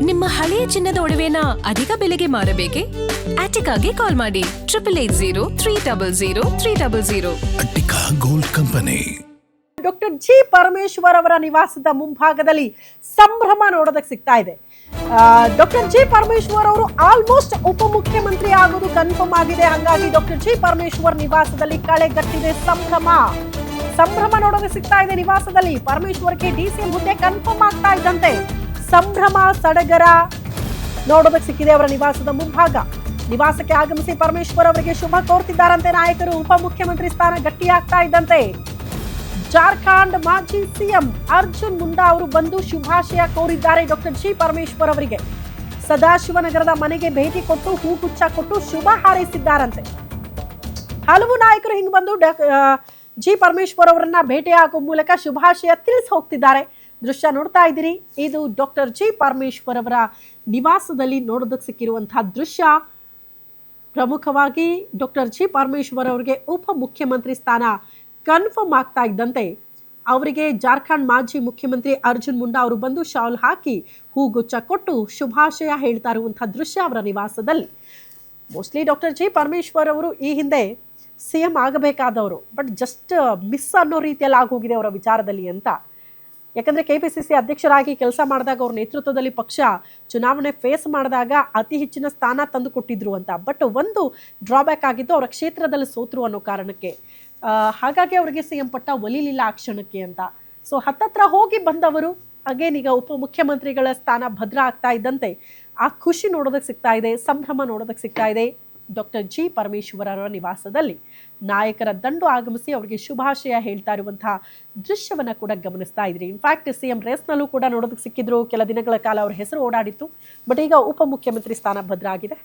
ನಿಮ್ಮ ಹಳೆಯ ಚಿನ್ನದ ಒಡವೆನ ಅಧಿಕ ಬೆಲೆಗೆ ಮಾರಬೇಕೆ? ಆಟಿಕಾಗೆ ಕಾಲ್ ಮಾಡಿ 8880 Attica gold company. Doctor G Parameshwar ಅವರ ನಿವಾಸದ ಮುಂಭಾಗದಲ್ಲಿ ಸಂಭ್ರಮ ನೋಡೋದಕ್ಕೆ ಸಿಗ್ತಾ ಇದೆ. ಡಾಕ್ಟರ್ ಜಿ ಪರಮೇಶ್ವರ್ ಅವರು ಆಲ್ಮೋಸ್ಟ್ ಉಪಮುಖ್ಯಮಂತ್ರಿ ಆಗೋದು ಕನ್ಫರ್ಮ್ ಆಗಿದೆ. ಹಾಗಾಗಿ ಡಾಕ್ಟರ್ ಜಿ ಪರಮೇಶ್ವರ್ ನಿವಾಸದಲ್ಲಿ ಕಳೆಗಟ್ಟಿದೆ ಸಂಭ್ರಮ ನೋಡೋದಕ್ಕೆ ಸಿಗ್ತಾ ಇದೆ. ನಿವಾಸದಲ್ಲಿ ಪರಮೇಶ್ವರ್ಗೆ ಡಿಸಿಎಂ ಹುದ್ದೆ ಕನ್ಫರ್ಮ್ ಆಗ್ತಾ ಇದ್ದಂತೆ ಸಂಭ್ರಮ ಸಡಗರ ನೋಡೋದಕ್ಕೆ ಸಿಕ್ಕಿದೆ ಅವರ ನಿವಾಸದ ಮುಂಭಾಗ. ನಿವಾಸಕ್ಕೆ ಆಗಮಿಸಿ ಪರಮೇಶ್ವರ್ ಅವರಿಗೆ ಶುಭ ಕೋರ್ತಿದ್ದಾರಂತೆ ನಾಯಕರು. ಉಪಮುಖ್ಯಮಂತ್ರಿ ಸ್ಥಾನ ಗಟ್ಟಿಯಾಗ್ತಾ ಇದ್ದಂತೆ ಜಾರ್ಖಂಡ್ ಮಾಜಿ ಸಿಎಂ ಅರ್ಜುನ್ ಮುಂಡಾ ಅವರು ಬಂದು ಶುಭಾಶಯ ಕೋರಿದ್ದಾರೆ ಡಾಕ್ಟರ್ ಜಿ ಪರಮೇಶ್ವರ್ ಅವರಿಗೆ. ಸದಾಶಿವನಗರದ ಮನೆಗೆ ಭೇಟಿ ಕೊಟ್ಟು ಹೂಗುಚ್ಛ ಕೊಟ್ಟು ಶುಭ ಹಾರೈಸಿದ್ದಾರಂತೆ. ಹಲವು ನಾಯಕರು ಹಿಂಗ್ ಬಂದು ಜಿ ಪರಮೇಶ್ವರ್ ಅವರನ್ನ ಭೇಟಿಯಾಗುವ ಮೂಲಕ ಶುಭಾಶಯ ತಿಳಿಸಿ ಹೋಗ್ತಿದ್ದಾರೆ. ದೃಶ್ಯ ನೋಡ್ತಾ ಇದ್ದೀರಿ. ಇದು ಡಾಕ್ಟರ್ ಜಿ ಪರಮೇಶ್ವರ್ ಅವರ ನಿವಾಸದಲ್ಲಿ ನೋಡೋದಕ್ಕೆ ಸಿಕ್ಕಿರುವಂತಹ ದೃಶ್ಯ. ಪ್ರಮುಖವಾಗಿ ಡಾಕ್ಟರ್ ಜಿ ಪರಮೇಶ್ವರ್ ಅವರಿಗೆ ಉಪಮುಖ್ಯಮಂತ್ರಿ ಸ್ಥಾನ ಕನ್ಫರ್ಮ್ ಆಗ್ತಾ ಇದ್ದಂತೆ ಅವರಿಗೆ ಜಾರ್ಖಂಡ್ ಮಾಜಿ ಮುಖ್ಯಮಂತ್ರಿ ಅರ್ಜುನ್ ಮುಂಡಾ ಅವರು ಬಂದು ಶಾಲ್ ಹಾಕಿ ಹೂಗುಚ್ಛ ಕೊಟ್ಟು ಶುಭಾಶಯ ಹೇಳ್ತಾ ಇರುವಂತಹ ದೃಶ್ಯ ಅವರ ನಿವಾಸದಲ್ಲಿ. ಮೋಸ್ಟ್ಲಿ ಡಾಕ್ಟರ್ ಜಿ ಪರಮೇಶ್ವರ್ ಅವರು ಈ ಹಿಂದೆ ಸಿಎಂ ಆಗಬೇಕಾದವರು, ಬಟ್ ಜಸ್ಟ್ ಮಿಸ್ ಅನ್ನೋ ರೀತಿಯಲ್ಲಿ ಆಗೋಗಿದೆ ಅವರ ವಿಚಾರದಲ್ಲಿ ಅಂತ. ಯಾಕಂದರೆ KPCC ಅಧ್ಯಕ್ಷರಾಗಿ ಕೆಲಸ ಮಾಡಿದಾಗ ಅವ್ರ ನೇತೃತ್ವದಲ್ಲಿ ಪಕ್ಷ ಚುನಾವಣೆ ಫೇಸ್ ಮಾಡಿದಾಗ ಅತಿ ಹೆಚ್ಚಿನ ಸ್ಥಾನ ತಂದು ಕೊಟ್ಟಿದ್ರು ಅಂತ. ಬಟ್ ಒಂದು ಡ್ರಾಬ್ಯಾಕ್ ಆಗಿದ್ದು ಅವರ ಕ್ಷೇತ್ರದಲ್ಲಿ ಸೋತರು ಅನ್ನೋ ಕಾರಣಕ್ಕೆ. ಹಾಗಾಗಿ ಅವರಿಗೆ ಸಿಎಂ ಪಟ್ಟ ಒಲಿಲಿಲ್ಲ ಆ ಕ್ಷಣಕ್ಕೆ ಅಂತ. ಸೊ ಹತ್ತತ್ರ ಹೋಗಿ ಬಂದವರು ಅಗೇನ್ ಈಗ ಉಪಮುಖ್ಯಮಂತ್ರಿಗಳ ಸ್ಥಾನ ಭದ್ರ ಆಗ್ತಾ ಇದ್ದಂತೆ ಆ ಖುಷಿ ನೋಡೋದಕ್ಕೆ ಸಿಗ್ತಾ ಇದೆ, ಸಂಭ್ರಮ ನೋಡೋದಕ್ಕೆ ಸಿಗ್ತಾ ಇದೆ. ಡಾಕ್ಟರ್ ಜಿ ಪರಮೇಶ್ವರ್ ಅವರ ನಿವಾಸದಲ್ಲಿ ನಾಯಕರ ದಂಡು ಆಗಮಿಸಿ ಅವರಿಗೆ ಶುಭಾಶಯ ಹೇಳ್ತಾ ಇರುವಂತಹ ದೃಶ್ಯವನ್ನ ಕೂಡ ಗಮನಿಸ್ತಾ ಇದ್ರಿ. ಇನ್ಫ್ಯಾಕ್ಟ್ ಸಿಎಂ ರೇಸ್ನಲ್ಲೂ ಕೂಡ ನೋಡೋದಕ್ಕೆ ಸಿಕ್ಕಿದ್ರು. ಕೆಲ ದಿನಗಳ ಕಾಲ ಅವರ ಹೆಸರು ಓಡಾಡಿತ್ತು. ಬಟ್ ಈಗ ಉಪಮುಖ್ಯಮಂತ್ರಿ ಸ್ಥಾನ ಭದ್ರ ಆಗಿದೆ.